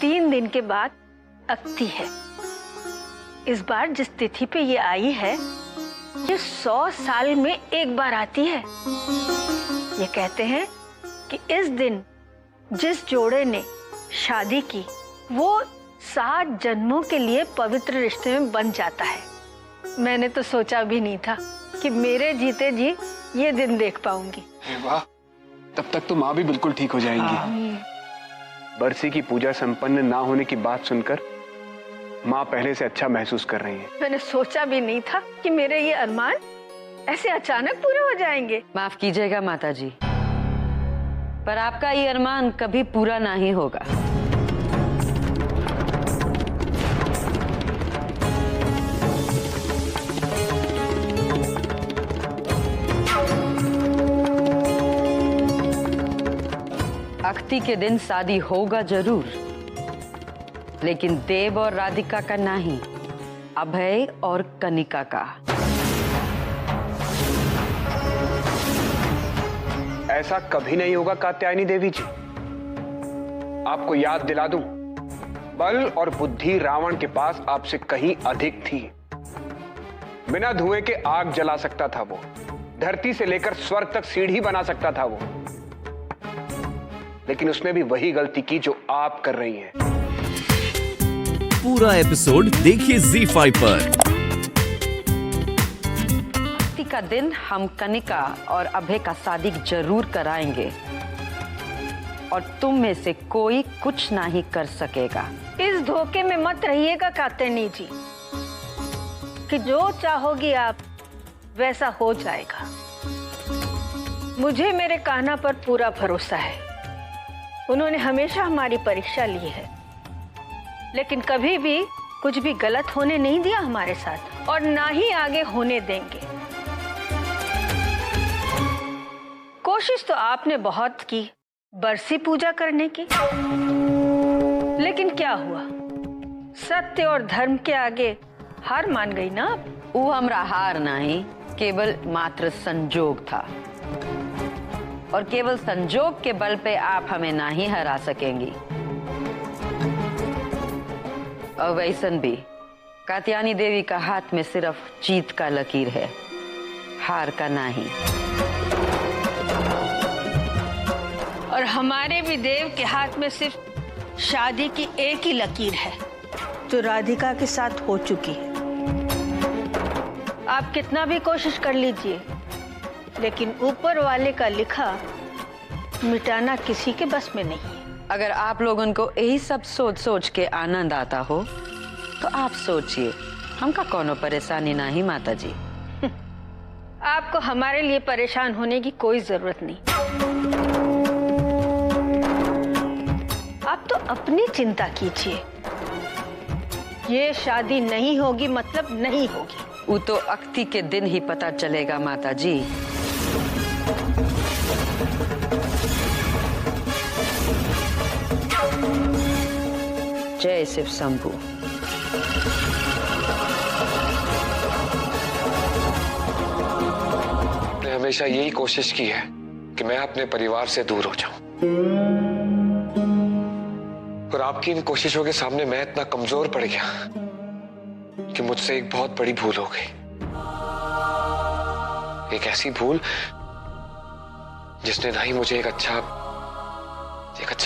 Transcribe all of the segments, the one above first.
3 दिन के बाद अक्ति है। इस बार जिस तिथि पे ये आई है, ये 100 साल में एक बार आती है। ये कहते हैं कि इस दिन जिस जोड़े ने शादी की, वो 7 जन्मों के लिए पवित्र रिश्ते में बन जाता है। मैंने तो सोचा भी नहीं था कि मेरे जीते जी ये दिन देख पाऊंगी। वाह, तब तक तो माँ भी बिल्कुल ठीक हो जाएंगी। बरसी की पूजा संपन्न ना होने की बात सुनकर माँ पहले से अच्छा महसूस कर रही है। मैंने सोचा भी नहीं था कि मेरे ये अरमान ऐसे अचानक पूरे हो जाएंगे। माफ कीजिएगा माता जी, पर आपका ये अरमान कभी पूरा नहीं होगा। अक्ति के दिन शादी होगा जरूर, लेकिन देव और राधिका का नहीं, अभय और कनिका का। ऐसा कभी नहीं होगा कात्यायनी देवी जी। आपको याद दिला दूं, बल और बुद्धि रावण के पास आपसे कहीं अधिक थी। बिना धुएं के आग जला सकता था वो, धरती से लेकर स्वर्ग तक सीढ़ी बना सकता था वो, लेकिन उसने भी वही गलती की जो आप कर रही हैं। पूरा एपिसोड देखिए ZEE5 पर। अक्ति का दिन हम कनिका और अभय का शादी जरूर कराएंगे, और तुम में से कोई कुछ नहीं कर सकेगा। इस धोखे में मत रहिएगा कात्यायनी जी कि जो चाहोगी आप वैसा हो जाएगा। मुझे मेरे कान्हा पर पूरा भरोसा है। उन्होंने हमेशा हमारी परीक्षा ली है, लेकिन कभी भी कुछ भी गलत होने नहीं दिया हमारे साथ, और ना ही आगे होने देंगे। कोशिश तो आपने बहुत की बरसी पूजा करने की, लेकिन क्या हुआ? सत्य और धर्म के आगे हार मान गई ना आप। वो हमरा हार नहीं, केवल मात्र संजोग था, और केवल संजोग के बल पे आप हमें नहीं हरा सकेंगी। और वैसन भी कात्यायनी देवी का हाथ में सिर्फ जीत का लकीर है, हार का नहीं। और हमारे भी देव के हाथ में सिर्फ शादी की एक ही लकीर है, जो राधिका के साथ हो चुकी है। आप कितना भी कोशिश कर लीजिए, लेकिन ऊपर वाले का लिखा मिटाना किसी के बस में नहीं है। अगर आप लोगों को यही सब सोच सोच के आनंद आता हो, तो आप सोचिए, हमका कोनो परेशानी नहीं माता जी। आपको हमारे लिए परेशान होने की कोई जरूरत नहीं। आप तो अपनी चिंता कीजिए। ये शादी नहीं होगी मतलब नहीं होगी। वो तो अक्ति के दिन ही पता चलेगा माता जी। जय शिव शंभू। मैंने हमेशा यही कोशिश की है कि मैं अपने परिवार से दूर हो जाऊं, और आपकी इन कोशिशों के सामने मैं इतना कमजोर पड़ गया कि मुझसे एक बहुत बड़ी भूल हो गई। एक ऐसी भूल जिसने ना ही मुझे एक अच्छा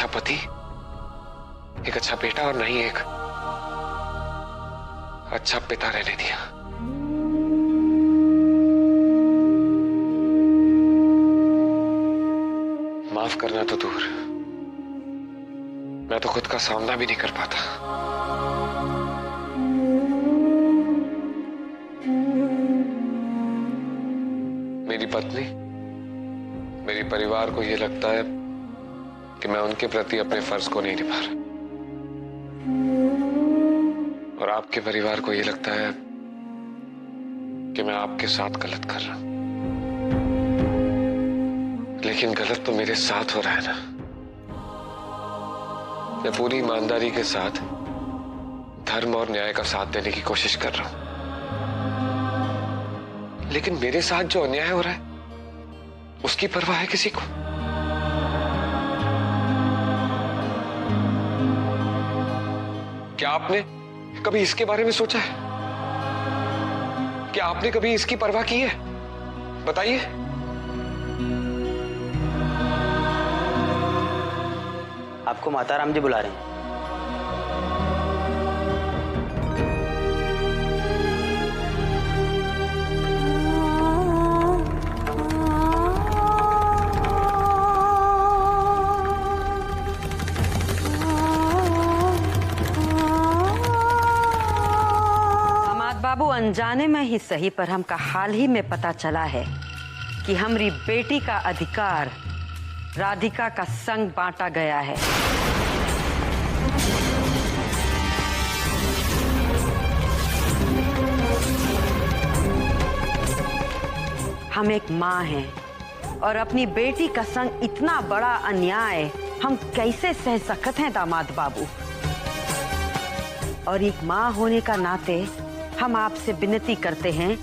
पति, एक अच्छा बेटा, और नहीं एक अच्छा पिता रहने दिया। माफ करना तो दूर, मैं तो खुद का सामना भी नहीं कर पाता। मेरी पत्नी, मेरे परिवार को यह लगता है कि मैं उनके प्रति अपने फर्ज को नहीं निभा रहा, और आपके परिवार को यह लगता है कि मैं आपके साथ गलत कर रहा हूं। लेकिन गलत तो मेरे साथ हो रहा है ना। मैं पूरी ईमानदारी के साथ धर्म और न्याय का साथ देने की कोशिश कर रहा हूं, लेकिन मेरे साथ जो अन्याय हो रहा है उसकी परवाह है किसी को? क्या आपने कभी इसके बारे में सोचा है? क्या आपने कभी इसकी परवाह की है? बताइए। आपको माता राम जी बुला रहे हैं। बाबू, अनजाने में ही सही पर हमका हाल ही में पता चला है कि हमारी बेटी का अधिकार राधिका का संग बांटा गया है। हम एक माँ हैं और अपनी बेटी का संग इतना बड़ा अन्याय हम कैसे सह सकते हैं दामाद बाबू। और एक माँ होने का नाते हम आपसे विनती करते हैं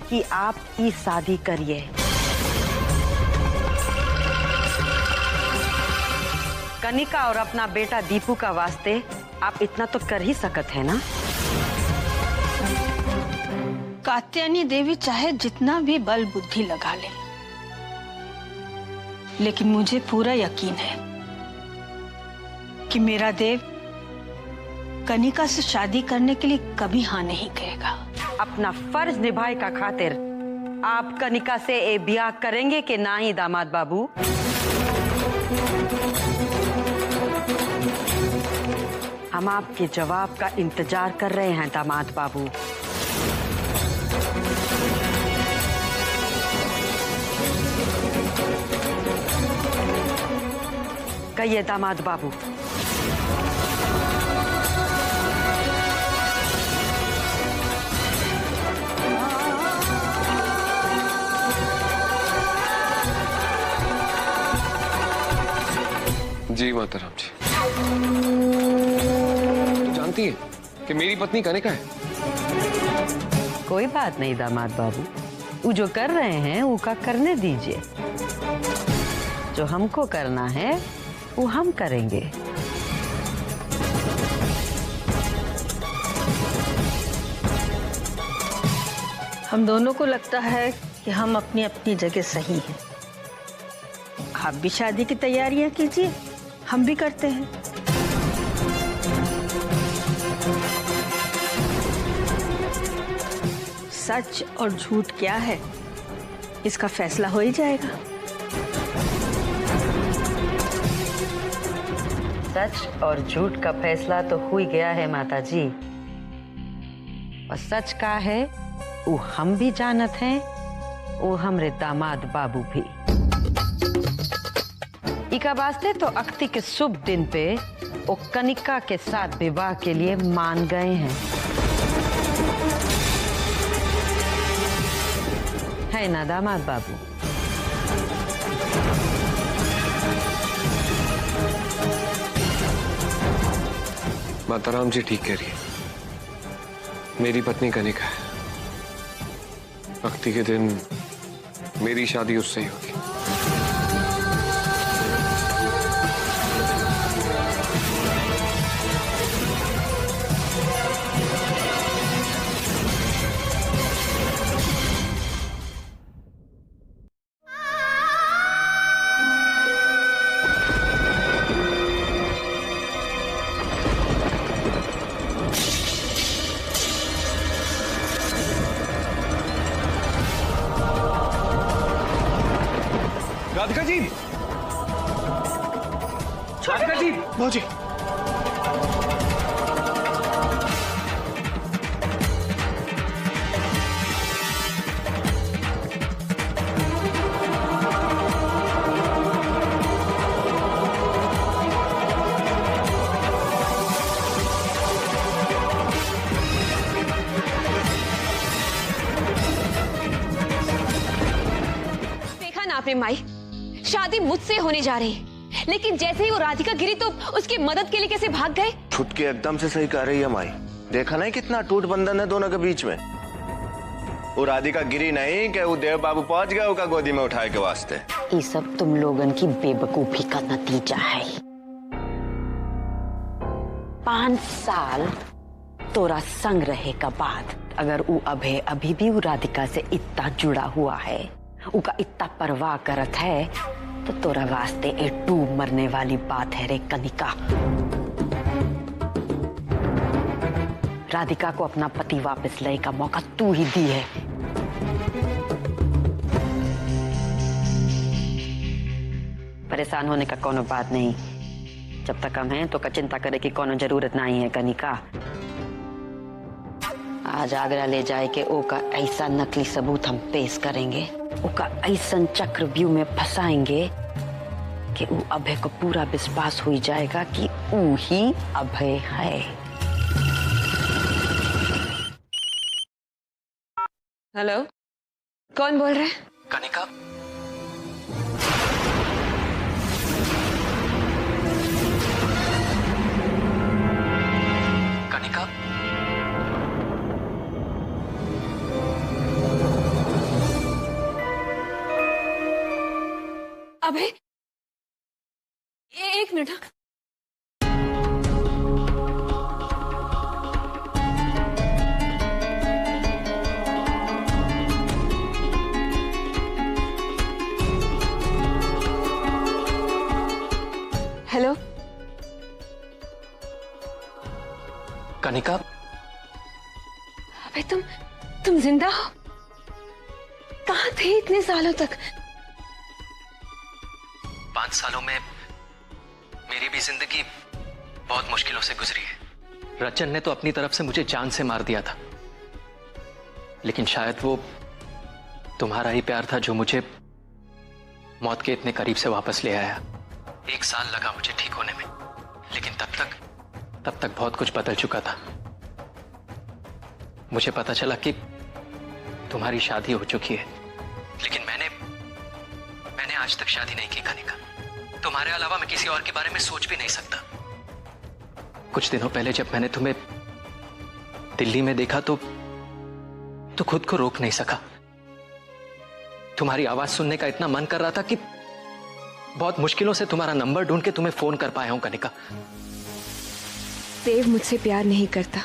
कि आप ये शादी करिए। कनिका और अपना बेटा दीपू का वास्ते आप इतना तो कर ही सकते हैं ना। कात्यायनी देवी चाहे जितना भी बल बुद्धि लगा ले, लेकिन मुझे पूरा यकीन है कि मेरा देव कनिका से शादी करने के लिए कभी हाँ नहीं कहेगा। अपना फर्ज निभाए का खातिर आप कनिका से ए ब्याह करेंगे कि ना ही दामाद बाबू? हम आपके जवाब का इंतजार कर रहे हैं दामाद बाबू। कहिए दामाद बाबू। जी माता राम जी। तो जानती है कि मेरी पत्नी कनिका है। कोई बात नहीं दामाद बाबू, वो जो कर रहे हैं वो का करने दीजिए। जो हमको करना है वो हम करेंगे। हम दोनों को लगता है कि हम अपनी अपनी जगह सही हैं। आप भी शादी की तैयारियां कीजिए, हम भी करते हैं। सच और झूठ क्या है, इसका फैसला हो ही जाएगा। सच और झूठ का फैसला तो हो ही गया है माता जी। और सच का है वो हम भी जानत हैं, वो हमरे दामाद बाबू भी। इका वास्ते तो अक्ति के शुभ दिन पे वो कनिका के साथ विवाह के लिए मान गए हैं, है ना दामाद बाबू? माता राम जी ठीक कह रही है। मेरी पत्नी कनिका है। अक्ति के दिन मेरी शादी उससे ही होगी। राधिका जी, राधिका जी, भौजी। देखा ना आपने माई, शादी मुझसे होने जा रही है, लेकिन जैसे ही वो राधिका गिरी तो उसकी मदद के लिए कैसे भाग गए। छुटके एकदम से सही कह रही है माई। देखा नहीं कितना टूट बंधन है दोनों के बीच में। वो राधिका गिरी नहीं कि वो देव बाबू पहुंच गया उसका गोदी में उठाए के वास्ते। ये सब तुम लोगन की बेवकूफी का नतीजा है। 5 साल तोरा संग रहे का बाद अगर उ अभय अभी भी उ राधिका से इतना जुड़ा हुआ है, उका इतना परवाह करत है, तो तोरा वास्ते ए डूब मरने वाली बात है रे कनिका। राधिका को अपना पति वापस ले का मौका तू ही दी है। परेशान होने का कोनो बात नहीं, जब तक हम हैं तो का चिंता करे की कोनो जरूरत नहीं है कनिका। आज आगरा ले जाए के ओका ऐसा नकली सबूत हम पेश करेंगे, ओका ऐसा चक्रव्यूह में फंसाएंगे कि उ अभय को पूरा विश्वास हो जाएगा कि उ ही अभय है। हेलो, कौन बोल रहा है? कनिका, कनिका, अभय, एक मिनट। हेलो कनिका, अबे तुम जिंदा हो? कहाँ थे इतने सालों तक? 5 सालों में मेरी भी जिंदगी बहुत मुश्किलों से गुजरी है। रचन ने तो अपनी तरफ से मुझे जान से मार दिया था, लेकिन शायद वो तुम्हारा ही प्यार था जो मुझे मौत के इतने करीब से वापस ले आया। 1 साल लगा मुझे ठीक होने में, लेकिन तब तक बहुत कुछ बदल चुका था। मुझे पता चला कि तुम्हारी शादी हो चुकी है, लेकिन मैंने आज तक शादी नहीं की कनिका। तुम्हारे अलावा मैं किसी और के बारे में सोच भी नहीं सकता। कुछ दिनों पहले जब मैंने तुम्हें दिल्ली में देखा तो खुद को रोक नहीं सका। तुम्हारी आवाज सुनने का इतना मन कर रहा था कि बहुत मुश्किलों से तुम्हारा नंबर ढूंढ के तुम्हें फोन कर पाया हूं कनिका। देव मुझसे प्यार नहीं करता,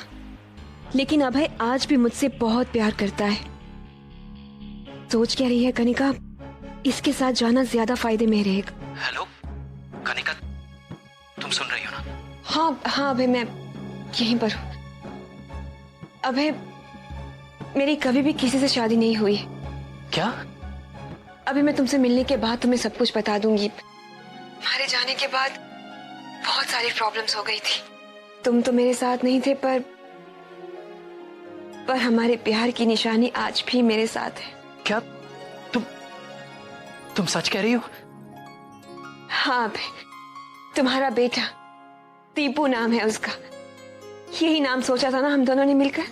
लेकिन अभय आज भी मुझसे बहुत प्यार करता है। सोच क्या रही है कनिका? इसके साथ जाना ज्यादा फायदे में रहेगा। हेलो कनिका, तुम सुन रही हो ना? हाँ अभय, मैं यहीं पर हूँ। अभय, मेरी कभी भी किसी से शादी नहीं हुई। क्या? अभी मैं तुमसे मिलने के बाद तुम्हें सब कुछ बता दूंगी। तुम्हारे जाने के बाद बहुत सारी प्रॉब्लम्स हो गई थी। तुम तो मेरे साथ नहीं थे, पर हमारे प्यार की निशानी आज भी मेरे साथ है। क्या तुम सच कह रही हो? हाँ अभय, तुम्हारा बेटा दीपू नाम है उसका। यही नाम सोचा था ना हम दोनों ने मिलकर।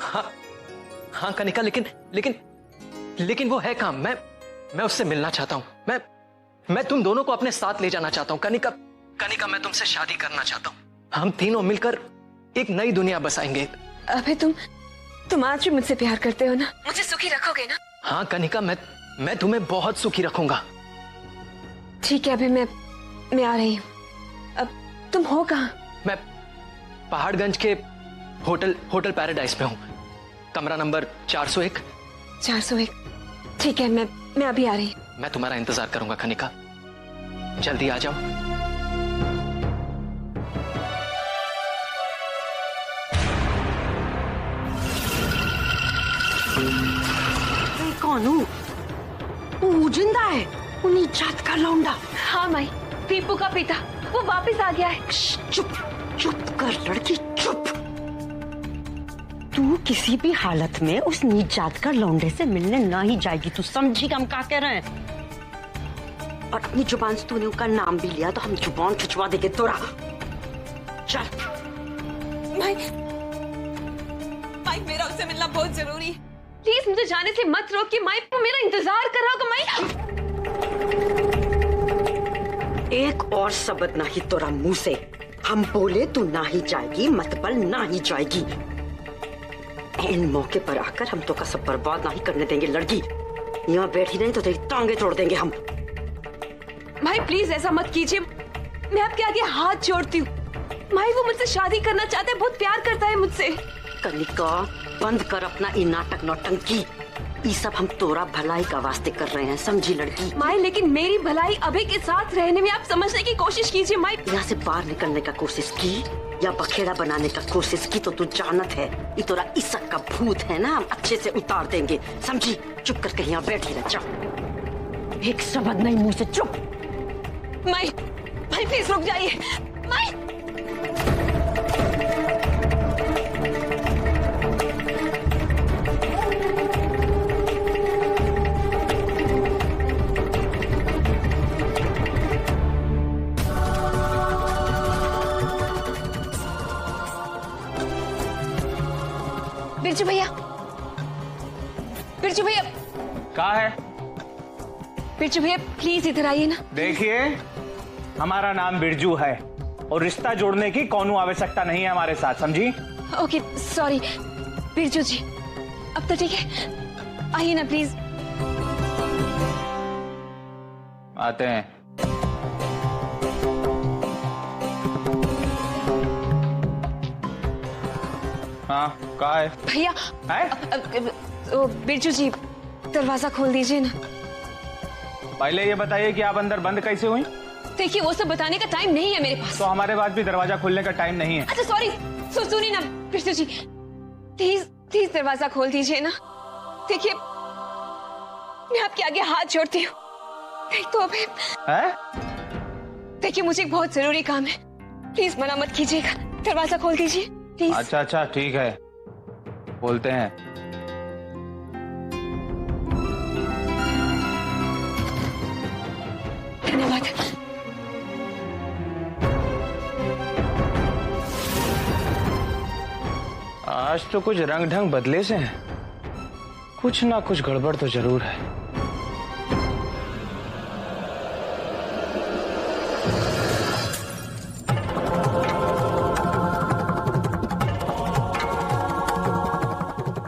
हाँ कनिका, लेकिन वो है कहाँ? मैं उससे मिलना चाहता हूँ। मैं तुम दोनों को अपने साथ ले जाना चाहता हूँ कनिका, मैं तुमसे शादी करना चाहता हूँ। हम तीनों मिलकर एक नई दुनिया बसाएंगे। अबे तुम आज भी मुझसे प्यार करते हो ना? मुझे सुखी रखोगे ना? हाँ कनिका, मैं तुम्हें बहुत सुखी रखूंगा। ठीक है, अभी मैं आ रही हूँ। अब तुम हो कहाँ? मैं पहाड़गंज के होटल पैराडाइज में हूँ, कमरा नंबर 401। 401? ठीक है, मैं अभी आ रही हूँ। मैं तुम्हारा इंतजार करूंगा कनिका, जल्दी आ जाओ। कौन हूँ? वो जिंदा है, उन्हीं जात का लौंडा। हाँ माई, दीपू का पिता वो वापस आ गया है। चुप कर लड़की, चुप। तू किसी भी हालत में उस नीच जात का लौंडे से मिलने ना ही जाएगी। तू समझी हम क्या कह रहे हैं? और अपनी जुबान से तूने उसका नाम भी लिया तो हम जुबान खिंचवा देंगे तोरा। चल। माई, मेरा उससे मिलना बहुत जरूरी है। प्लीज मुझे जाने से मत रोकिए माई, वो मेरा इंतजार कर रहा होगा माई। एक और शब्द नहीं तोरा मुंह से। हम बोले तू ना ही जाएगी, मतबल ना ही जाएगी। इन मौके पर आकर हम तो का सब बर्बाद नहीं करने देंगे लड़की। यहाँ बैठी नहीं तो तेरी टांगे तोड़ देंगे हम। भाई प्लीज ऐसा मत कीजिए, मैं आपके आगे हाथ जोड़ती हूँ। माई वो मुझसे शादी करना चाहता है, बहुत प्यार करता है मुझसे। कनिका बंद कर अपना ये नाटक नौटंकी। ये सब हम तोरा भलाई का वास्ते कर रहे हैं, समझी लड़की। माई लेकिन मेरी भलाई अभय के साथ रहने में आप समझने की कोशिश कीजिए माई। यहाँ से बाहर निकलने का कोशिश की या बखेड़ा बनाने का कोशिश की तो तू जानत है ये तोरा इज्जत का भूत है ना, हम अच्छे से उतार देंगे, समझी। चुप करके यहाँ बैठी रह, जा। एक शब्द नहीं मुंह से, चुप। माई माई प्लीज रुक जाइए माई। बिरजू भैया, बिरजू भैया। कहाँ है? बिरजू भैया प्लीज इधर आइए ना। देखिए, हमारा नाम बिरजू है और रिश्ता जोड़ने की कौनो आवश्यकता नहीं है हमारे साथ, समझी? ओके सॉरी बिरजू जी, अब तो ठीक है, आइए ना प्लीज। आते हैं। हाँ, कहाँ है? भैया बिरजू जी दरवाजा खोल दीजिए ना। पहले ये बताइए कि आप अंदर बंद कैसे हुई? देखिए वो सब बताने का टाइम नहीं है मेरे पास। तो हमारे पास भी दरवाजा खोलने का टाइम नहीं है। अच्छा सॉरी, सुनिए ना बिरजू जी, प्लीज प्लीज दरवाजा खोल दीजिए ना। देखिए मैं आपके आगे हाथ जोड़ती हूँ, नहीं तो अभी देखिए मुझे एक बहुत जरूरी काम है, प्लीज मना मत कीजिएगा, दरवाजा खोल दीजिए प्लीज। अच्छा अच्छा ठीक है, बोलते हैं। धन्यवाद। आज तो कुछ रंग ढंग बदले से हैं, कुछ ना कुछ गड़बड़ तो जरूर है।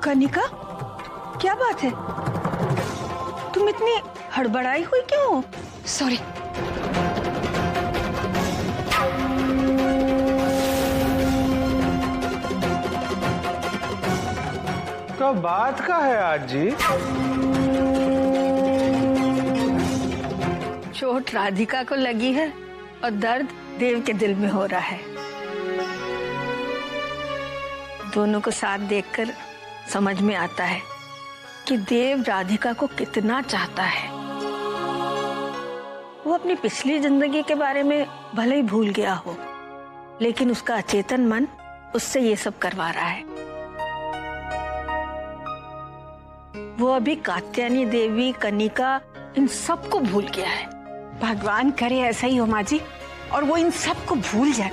कनिका, क्या बात है? तुम इतनी हड़बड़ाई हुई क्यों हो? सॉरी। तो बात का है आज जी? चोट राधिका को लगी है और दर्द देव के दिल में हो रहा है। दोनों को साथ देखकर समझ में आता है कि देव राधिका को कितना चाहता है। वो अपनी पिछली जिंदगी के बारे में भले ही भूल गया हो, लेकिन उसका अचेतन मन उससे ये सब करवा रहा है। वो अभी कात्यायनी देवी, कनिका, इन सबको भूल गया है। भगवान करे ऐसा ही हो माँ जी, और वो इन सबको भूल जाए।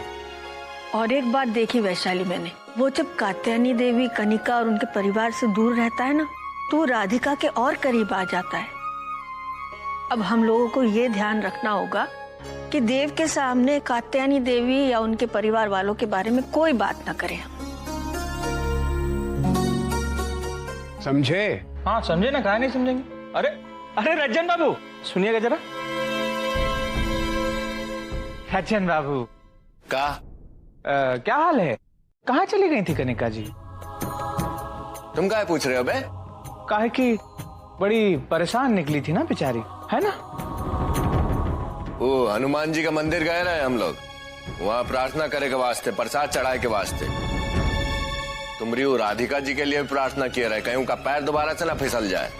और एक बात देखी वैशाली मैंने, वो जब कात्यायनी देवी, कनिका और उनके परिवार से दूर रहता है ना, तो राधिका के और करीब आ जाता है। अब हम लोगों को ये ध्यान रखना होगा कि देव के सामने कात्यायनी देवी या उनके परिवार वालों के बारे में कोई बात ना करें। समझे? हाँ समझे ना, कहा नहीं समझेंगे। अरे अरे रज्जन बाबू सुनिएगा जरा। रज्जन बाबू क्या हाल है? कहाँ चली गई थी कनिका जी? तुम क्या पूछ रहे हो बे? काहे कि बड़ी परेशान निकली थी ना बेचारी, है ना? वो हनुमान जी का मंदिर गए रहे हम लोग, वहाँ प्रार्थना करे के वास्ते, प्रसाद चढ़ाए के वास्ते। तुम रियो राधिका जी के लिए प्रार्थना किए रहे, कहीं उनका पैर दोबारा से ना फिसल जाए।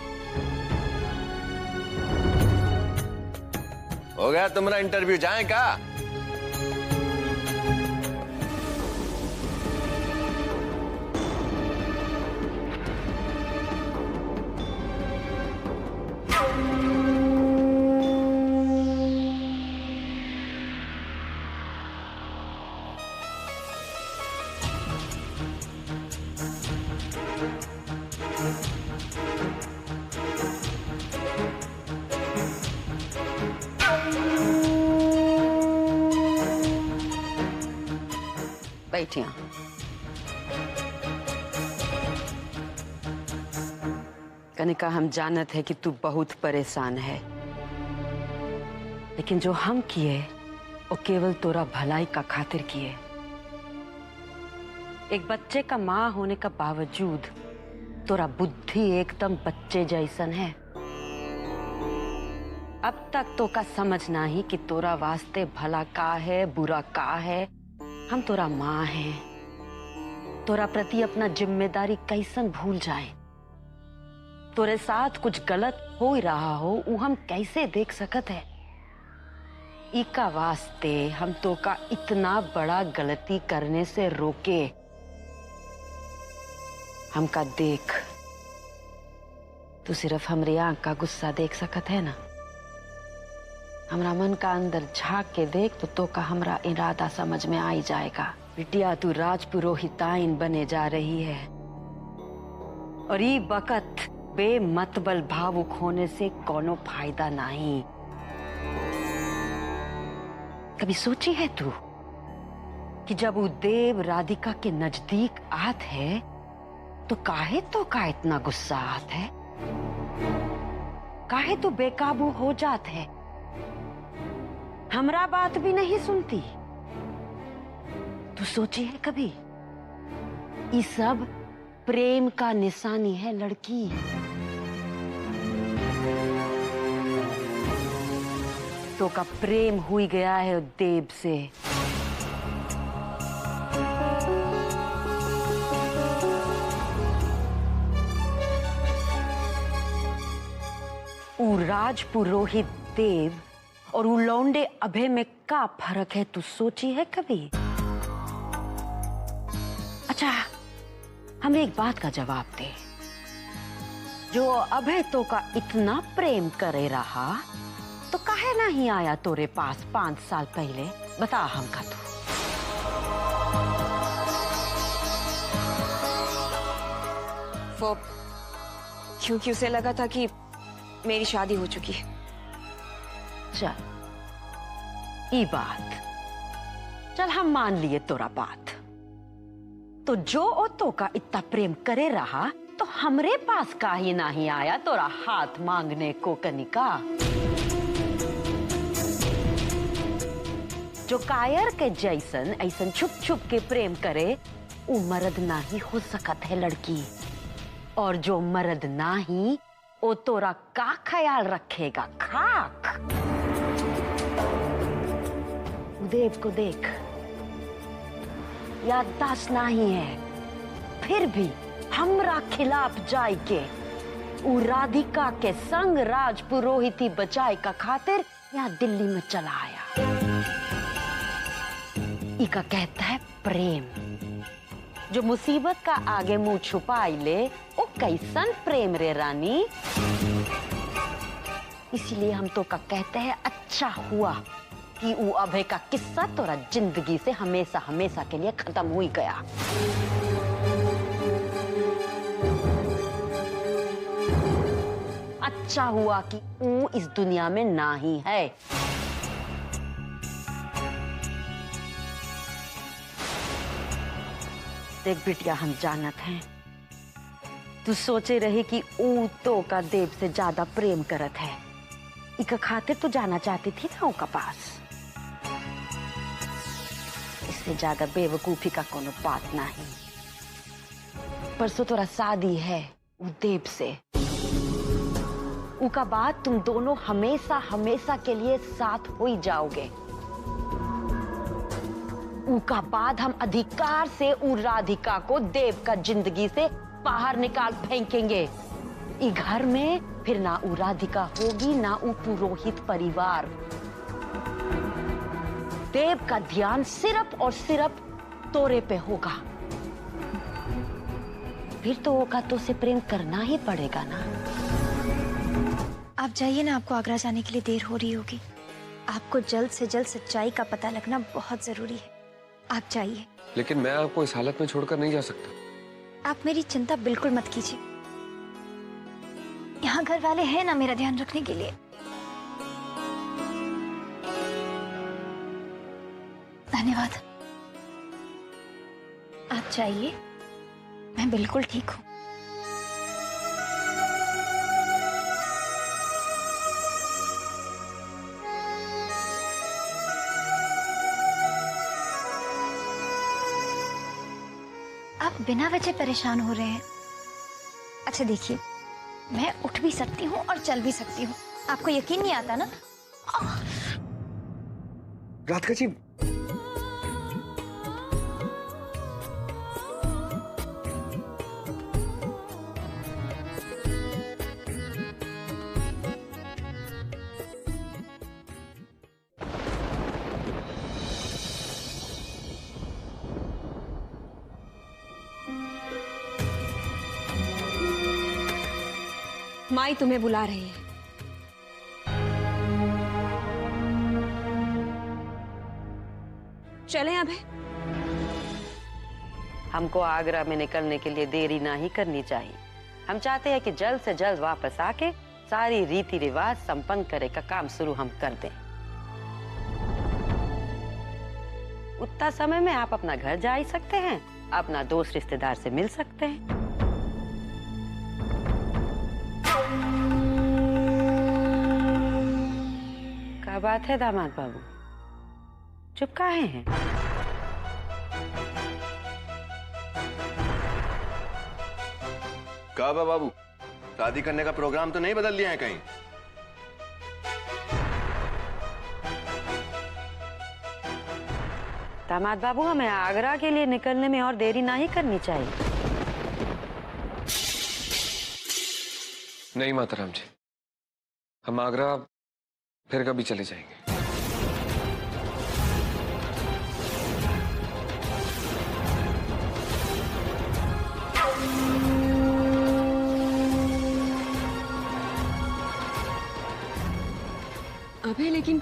हो गया तुम्हारा इंटरव्यू, जाए का? बैठिया। कनिका, हम जानत है कि तू बहुत परेशान है, लेकिन जो हम किए वो केवल तोरा भलाई का खातिर किए, एक बच्चे का माँ होने का बावजूद तोरा बुद्धि एकदम बच्चे जैसन है। अब तक तो का समझना ही कि तोरा वास्ते भला का है बुरा का है। हम तोरा माँ हैं, तोरा प्रति अपना जिम्मेदारी कैसन भूल जाए। तोरे साथ कुछ गलत हो ही रहा हो वो हम कैसे देख सकत है। इका वास्ते हम तो का इतना बड़ा गलती करने से रोके। हमका देख, तू सिर्फ हमरी आंख का गुस्सा देख सकत है ना। हमरा मन का अंदर झांक के देख तो का हमरा इरादा समझ में आ ही जाएगा। बिटिया तू राजपुरोहिताइन बने जा रही है और ये बकत बेमतबल भावुक होने से कोनो फायदा नहीं। कभी सोची है तू कि जब वो देव राधिका के नजदीक आत है तो काहे तो का इतना गुस्सा आत है, काहे तो बेकाबू हो जात है, हमरा बात भी नहीं सुनती। तू सोची है कभी ये सब प्रेम का निशानी है लड़की। तो का प्रेम हुई गया है देव से। उ राजपुरोहित देव और उ लौंडे अभय में का फर्क है तू सोची है कभी? अच्छा हमें एक बात का जवाब दे, जो अभय तो का इतना प्रेम करे रहा तो काहे नहीं आया तोरे पास 5 साल पहले? बता हमका तू। वो क्योंकि उसे लगा था कि मेरी शादी हो चुकी है। चल ये बात, चल हम मान लिए तोरा बात। तो जो ओ तो का इतना प्रेम करे रहा तो हमरे पास का ही नहीं आया तोरा हाथ मांगने को कनिका। जो कायर के जैसन ऐसन छुप छुप के प्रेम करे वो मर्द नहीं हो सकत है लड़की। और जो मर्द नहीं वो तोरा का ख्याल रखेगा? खाक। देव को देख, याददाश्त नहीं है, फिर भी हमरा खिलाफ जाए के उ राधिका के संग राजपुरोहिती बचाए का खातिर यहाँ दिल्ली में चला आया। इका कहता है प्रेम। जो मुसीबत का आगे मुंह छुपाई ले वो कैसन प्रेम रे रानी। इसीलिए हम तो का कहते हैं अच्छा हुआ कि वो अभय का किस्सा तोरा जिंदगी से हमेशा हमेशा के लिए खत्म हुई गया। अच्छा हुआ कि वो इस दुनिया में ना ही है। देख बिटिया, हम जानत हैं तू सोचे रही कि ऊ तो का देव से ज्यादा प्रेम करत है। इका खातिर तो जाना चाहती थी ना उनका पास। इससे ज्यादा बेवकूफी का कोनो बात नहीं। परसों तोरा शादी है ऊ देव से। उका बाद तुम दोनों हमेशा हमेशा के लिए साथ हो ही जाओगे। उका बाद हम अधिकार से उ राधिका को देव का जिंदगी से बाहर निकाल फेंकेंगे। इस घर में फिर ना उ राधिका होगी ना उ पुरोहित परिवार। देव का ध्यान सिर्फ और सिर्फ तोरे पे होगा। फिर तो ओका तो से प्रेम करना ही पड़ेगा ना। आप जाइए ना, आपको आगरा जाने के लिए देर हो रही होगी। आपको जल्द से जल्द सच्चाई का पता लगना बहुत जरूरी है। आप जाइए। लेकिन मैं आपको इस हालत में छोड़कर नहीं जा सकता। आप मेरी चिंता बिल्कुल मत कीजिए। यहाँ घर वाले हैं ना मेरा ध्यान रखने के लिए। धन्यवाद। आप जाइए, मैं बिल्कुल ठीक हूँ। आप बिना वजह परेशान हो रहे हैं। अच्छा देखिए, मैं उठ भी सकती हूँ और चल भी सकती हूँ। आपको यकीन नहीं आता ना? राधिका जी, माई तुम्हें बुला रही है। चलें अब? हमको आगरा में निकलने के लिए देरी नहीं करनी चाहिए। हम चाहते हैं कि जल्द से जल्द वापस आके सारी रीति रिवाज संपन्न करे का काम शुरू हम कर दें। उतना समय में आप अपना घर जा ही सकते हैं, अपना दोस्त रिश्तेदार से मिल सकते हैं। क्या बात है दामाद बाबू, चुप काहे हैं? कब है बाबू, शादी करने का प्रोग्राम तो नहीं बदल लिया है कहीं? दामाद बाबू, हमें आगरा के लिए निकलने में और देरी नहीं करनी चाहिए। नहीं माताराम जी, हम आगरा फिर कभी चले जाएंगे। अबे लेकिन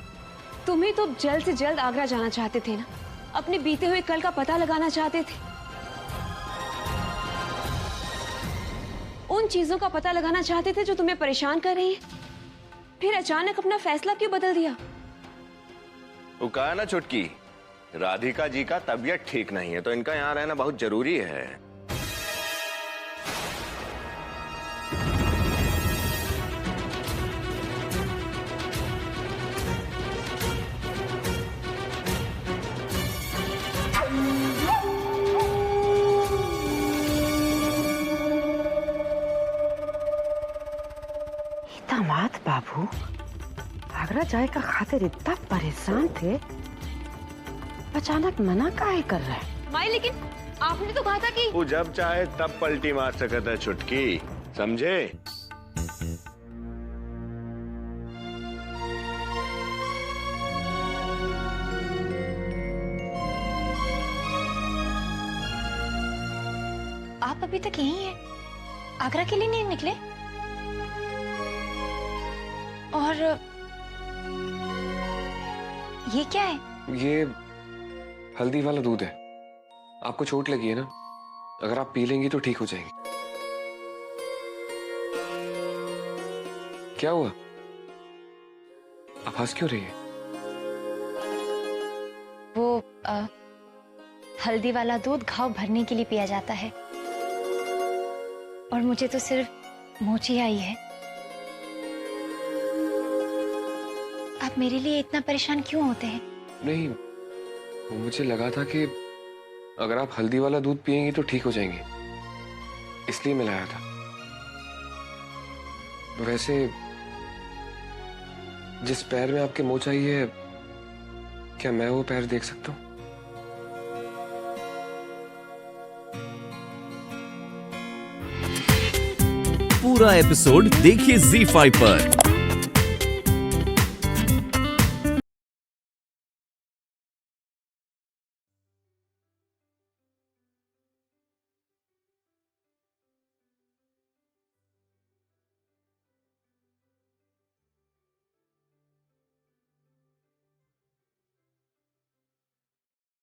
तुम्हें तो जल्द से जल्द आगरा जाना चाहते थे ना, अपने बीते हुए कल का पता लगाना चाहते थे, उन चीजों का पता लगाना चाहते थे जो तुम्हें परेशान कर रही हैं। फिर अचानक अपना फैसला क्यों बदल दिया? वो कहा ना छुटकी, राधिका जी का तबीयत ठीक नहीं है तो इनका यहाँ रहना बहुत जरूरी है। दामाद बाबू आगरा जाए का खातिर इतना परेशान थे, अचानक मना काहे कर रहे हैं? माई लेकिन आपने तो कहा था कि वो जब चाहे तब पलटी मार सकता है छुटकी, समझे? आप अभी तक यहीं हैं? आगरा के लिए नहीं निकले? और ये क्या है? ये हल्दी वाला दूध है। आपको चोट लगी है ना, अगर आप पी लेंगी तो ठीक हो जाएंगी। क्या हुआ, आप हंस क्यों रही है? वो हल्दी वाला दूध घाव भरने के लिए पिया जाता है और मुझे तो सिर्फ मोची आई है। आप मेरे लिए इतना परेशान क्यों होते हैं? नहीं, वो मुझे लगा था कि अगर आप हल्दी वाला दूध पिएंगी तो ठीक हो जाएंगी, इसलिए मैं लाया था। वैसे जिस पैर में आपके मोच आई है, क्या मैं वो पैर देख सकता हूँ? पूरा एपिसोड देखिए ZEE5 पर।